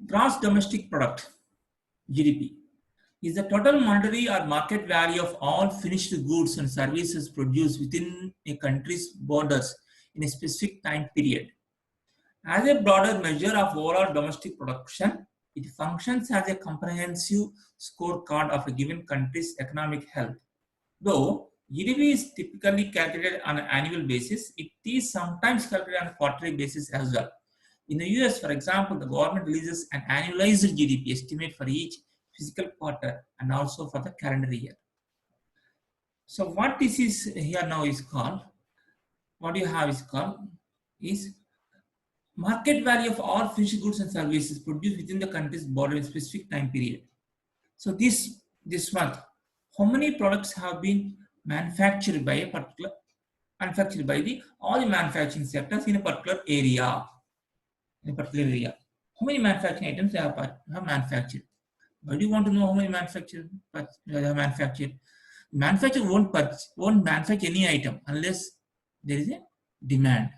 Gross domestic product, GDP, is the total monetary or market value of all finished goods and services produced within a country's borders in a specific time period. As a broader measure of overall domestic production, it functions as a comprehensive scorecard of a given country's economic health. Though GDP is typically calculated on an annual basis, it is sometimes calculated on a quarterly basis as well. In the US, for example, the government releases an annualized GDP estimate for each fiscal quarter and also for the calendar year. So what this is here now is called, what you have is called is market value of all finished goods and services produced within the country's border in a specific time period. So this month, how many products have been manufactured by a particular all the manufacturing sectors in a particular area? How many manufacturing items they have manufactured? Why do you want to know how many they have manufactured? Manufacturer won't manufacture any item unless there is a demand,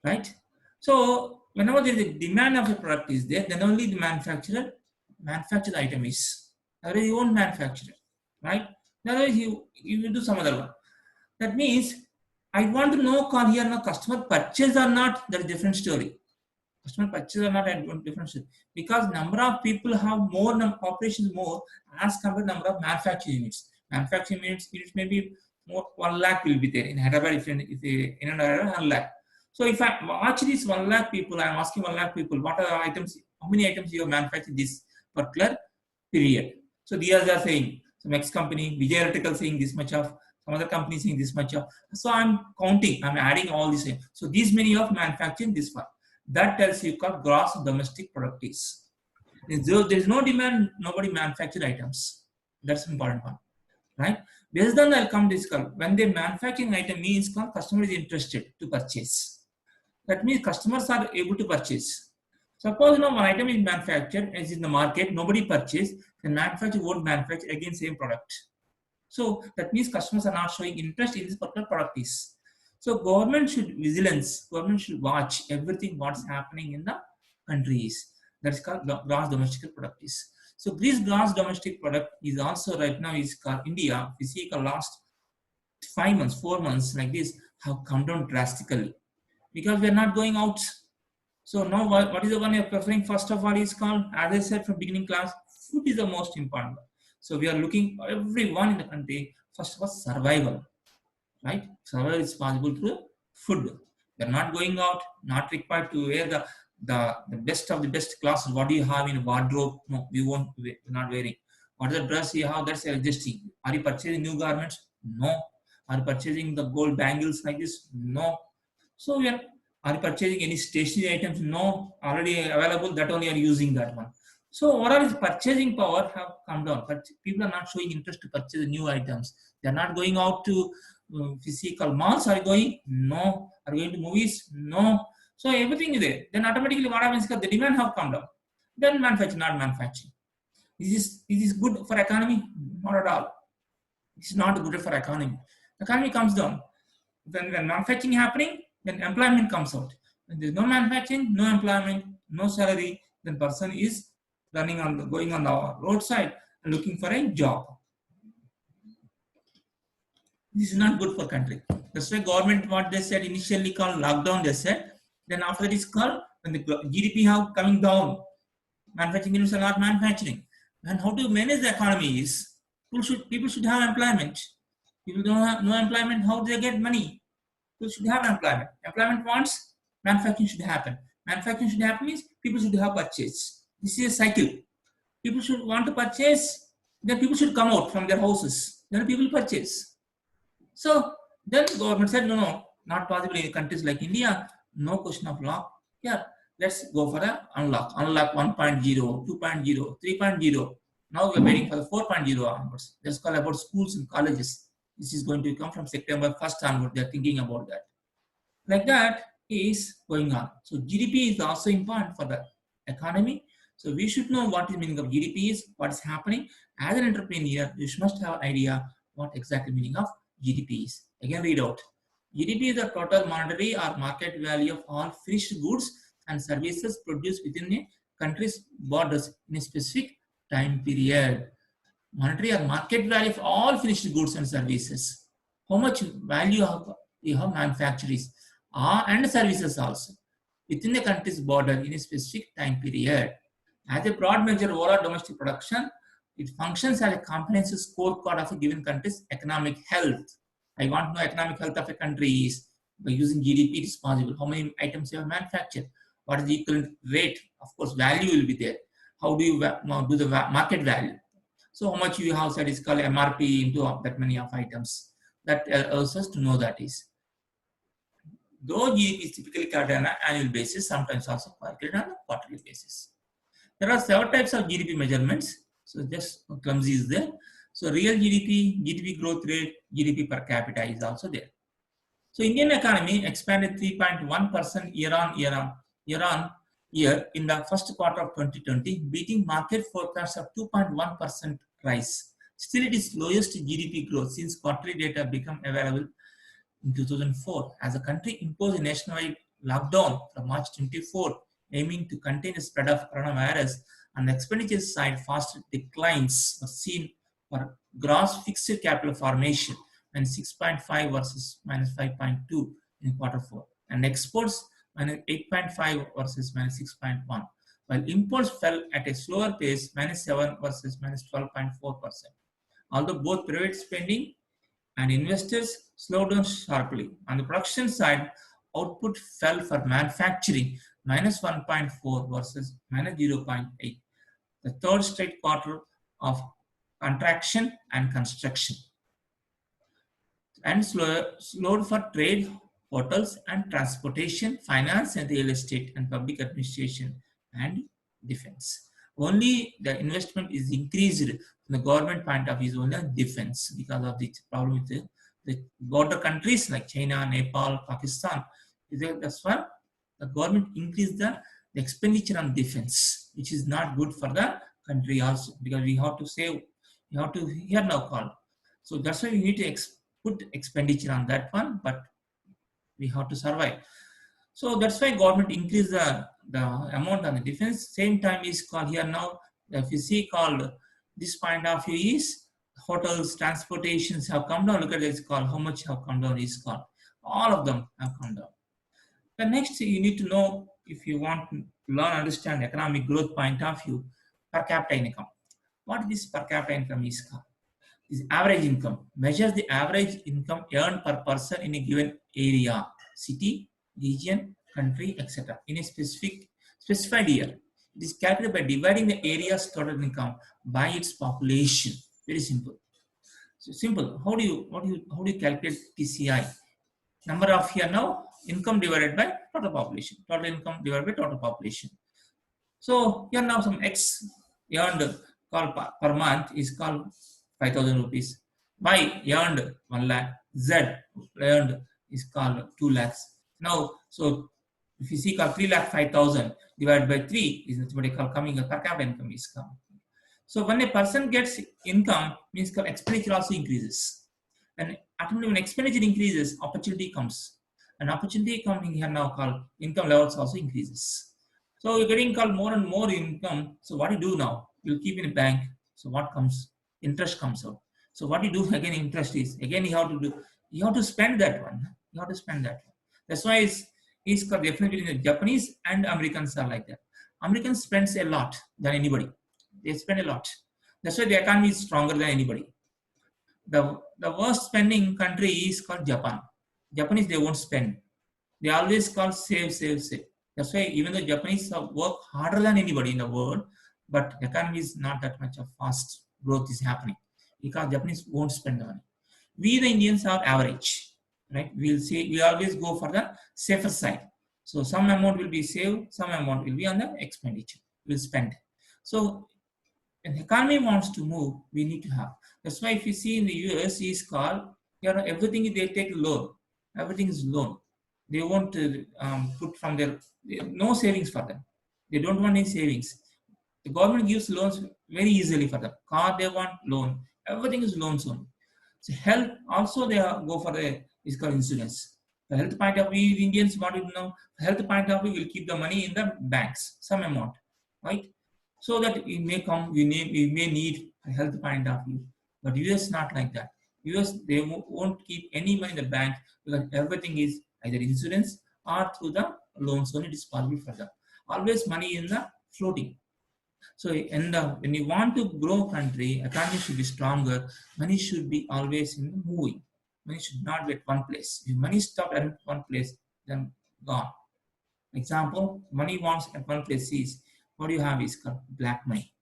right? So whenever there is a demand of a product is there, then only the manufactured item is. Otherwise, you won't manufacture it, right? Otherwise, you will do some other one. That means I want to know here now customer purchase or not. That's a different story. Customer purchase or not, and different story. Because number of people have more operations more as compared to number of manufacturing units. Manufacturing units may be more 1 lakh will be there in Hyderabad. If in another 1 lakh. So if I watch these 1 lakh people, I am asking 1 lakh people, what are the items? How many items you have manufactured this particular period? So these are saying some X company, Vijay Electrical saying this much of, some other company saying this much of. So I'm counting, I'm adding all this in. So these many of manufacturing this one. That tells you what gross domestic product is. There is no demand, nobody manufactured items. That's an important one, right? Based on the outcome discount, when the manufacturing item means customer is interested to purchase. That means customers are able to purchase. Suppose now one item is manufactured as in the market, nobody purchased, the manufacturer won't manufacture again same product. So that means customers are not showing interest in this particular product is. So government should watch everything what's happening in the countries. That's called gross domestic product is. So this gross domestic product is also right now is called India. We see the last 4 months like this have come down drastically because we are not going out. So now what is the one you're preferring? First of all is called, as I said from beginning class, food is the most important. So we are looking everyone in the country, first of all, survival, right? Survival is possible through food. They're not going out, not required to wear the best of the best clothes. What do you have in wardrobe? No, we're not wearing. What is the dress you have? That's adjusting. Are you purchasing new garments? No. Are you purchasing the gold bangles like this? No. So are you purchasing any stationery items? No. Already available, that only are using that one. So overall, his purchasing power have come down. But people are not showing interest to purchase new items. They are not going out to physical malls. Are you going? No. Are you going to movies? No. So everything is there. Then automatically what happens is the demand have come down. Then manufacturing, not manufacturing. Is this good for economy? Not at all. It's not good for economy. Economy comes down. When manufacturing happening, then employment comes out. When there's no manufacturing, no employment, no salary, then person is going on the roadside and looking for a job. This is not good for country. That's why government, what they said initially called lockdown, they said. Then after that is called, when the GDP have coming down, manufacturing units are not manufacturing. And how to manage the economy is, people should have employment. People don't have no employment, how do they get money? People should have employment. Employment wants, manufacturing should happen. Manufacturing should happen means people should have purchase. This is a cycle. People should want to purchase, then people should come out from their houses. Then people purchase. So then government said, no, not possible in countries like India, no question of lock. Yeah, let's go for the unlock 1.0, 2.0, 3.0. Now we're waiting for the 4.0 onwards. Let's call about schools and colleges. This is going to come from September 1st onward. They're thinking about that. Like that is going on. So GDP is also important for the economy. So we should know what is meaning of GDP is, what is happening. As an entrepreneur, you must have an idea what exactly meaning of GDP is. Again, read out. GDP is the total monetary or market value of all finished goods and services produced within a country's borders in a specific time period. Monetary or market value of all finished goods and services. How much value you have manufacturers and services also within the country's border in a specific time period. As a broad measure of overall domestic production, it functions as a comprehensive scorecard of a given country's economic health. I want to know economic health of a country is by using GDP. It is possible. How many items you have manufactured? What is the equivalent rate? Of course, value will be there. How do you do the market value? So how much you have said is called MRP into that many of items. That allows us to know that is. Though GDP is typically calculated on an annual basis, sometimes also calculated on a quarterly basis. There are several types of GDP measurements. So just clumsy is there. So real GDP, GDP growth rate, GDP per capita is also there. So Indian economy expanded 3.1% year in the first quarter of 2020, beating market forecasts of 2.1% rise. Still, it is lowest GDP growth since quarterly data became available in 2004, as the country imposed a nationwide lockdown from March 24, aiming to contain the spread of coronavirus. On the expenditure side, fast declines were seen for gross fixed capital formation, minus 6.5 versus minus 5.2 in quarter 4, and exports minus 8.5 versus minus 6.1, while imports fell at a slower pace, minus 7 versus minus 12.4%. Although both private spending and investors slowed down sharply. On the production side, output fell for manufacturing, minus 1.4 versus minus 0.8, the third straight quarter of contraction and construction, and slowed for trade, hotels and transportation, finance and real estate, and public administration and defense. Only the investment is increased from the government point of view is only on defense because of the problem with the border countries like China, Nepal, Pakistan. That's why the government increased the expenditure on defense, which is not good for the country also, because we have to save, we have to hear now call. So that's why we need to put expenditure on that one, but we have to survive. So that's why government increased the amount on the defense. Same time is called here now, if you see called this point of view is hotels, transportations have come down. Look at this called how much have come down is called. All of them have come down. The next you need to know if you want to learn, understand economic growth point of view, per capita income. What this per capita income is called? Is average income. Measures the average income earned per person in a given area, city, region, country, etc. in a specified year. It is calculated by dividing the area's total income by its population. Very simple. So simple. How do you calculate TCI? Number of here now income divided by total population. Total income divided by total population. So here now some X earned called per month is called 5,000 rupees. Y earned 1 lakh. Z earned is called 2 lakhs. Now, so if you see called 3 lakh 5,000 divided by 3 is what they call coming a per capita income is come. So when a person gets income, means expenditure also increases. And automatically when expenditure increases, opportunity comes. And opportunity coming here now called income levels also increases. So you're getting called more and more income. So what do you do now? You'll keep in a bank. So what comes? Interest comes out. So what you do again, interest is again you have to spend that one. You have to spend that one. That's why it's definitely the Japanese and Americans are like that. Americans spends a lot than anybody. They spend a lot. That's why the economy is stronger than anybody. The worst spending country is called Japan. Japanese, they won't spend. They always call save, save, save. That's why even the Japanese work harder than anybody in the world, but the economy is not that much of fast growth is happening because Japanese won't spend the money. We the Indians are average, right? We always go for the safer side. So some amount will be saved, some amount will be on the expenditure. We'll spend. So when the economy wants to move, we need to have. That's why if you see in the US is called, everything they take loan. Everything is loan. They won't put from their, no savings for them. They don't want any savings. The government gives loans very easily for them. Car they want loan. Everything is loans only. So health also they go for is called insurance. The health point of view, Indians want to know. Health point of view will keep the money in the banks, some amount. right? So that it may come, you may need a health point of view. But US not like that. US, they won't keep any money in the bank because everything is either insurance or through the loans, only it is possible for them. Always money in the floating. So when you want to grow country, economy should be stronger. Money should be always in the moving. Money should not be at one place. If money stopped at one place, then gone. Example, money wants at one place is what you have is called black money.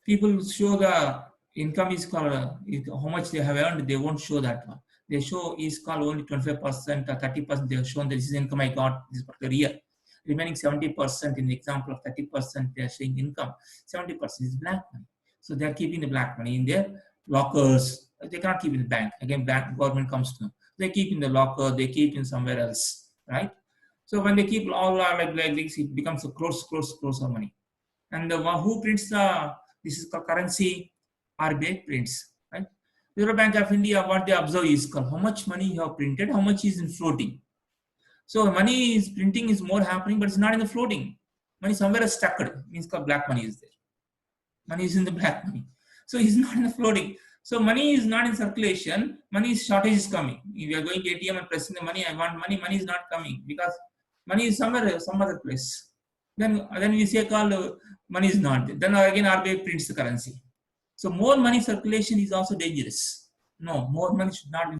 People show the income is called how much they have earned. They won't show that one. They show is called only 25% or 30%. They have shown that this is income I got this particular year. Remaining 70% in the example of 30% they are showing income. 70% is black money. So they are keeping the black money in their lockers. They cannot keep in the bank. Again, bank government comes to them. They keep in the locker. They keep in somewhere else, right? So when they keep all like this, it becomes a close of money. And the one who prints this is called currency, RBI prints, right? Reserve Bank of India, what they observe is called how much money you have printed, how much is in floating. So money is printing is more happening, but it's not in the floating. Money somewhere is stuck. Means called black money is there. Money is in the black money. So it's not in the floating. So money is not in circulation. Money is shortage is coming. If you are going to ATM and pressing the money, I want money. Money is not coming because money is somewhere, some other place. Then we say called money is not there. Then again RBI prints the currency. So more money circulation is also dangerous. No, more money should not be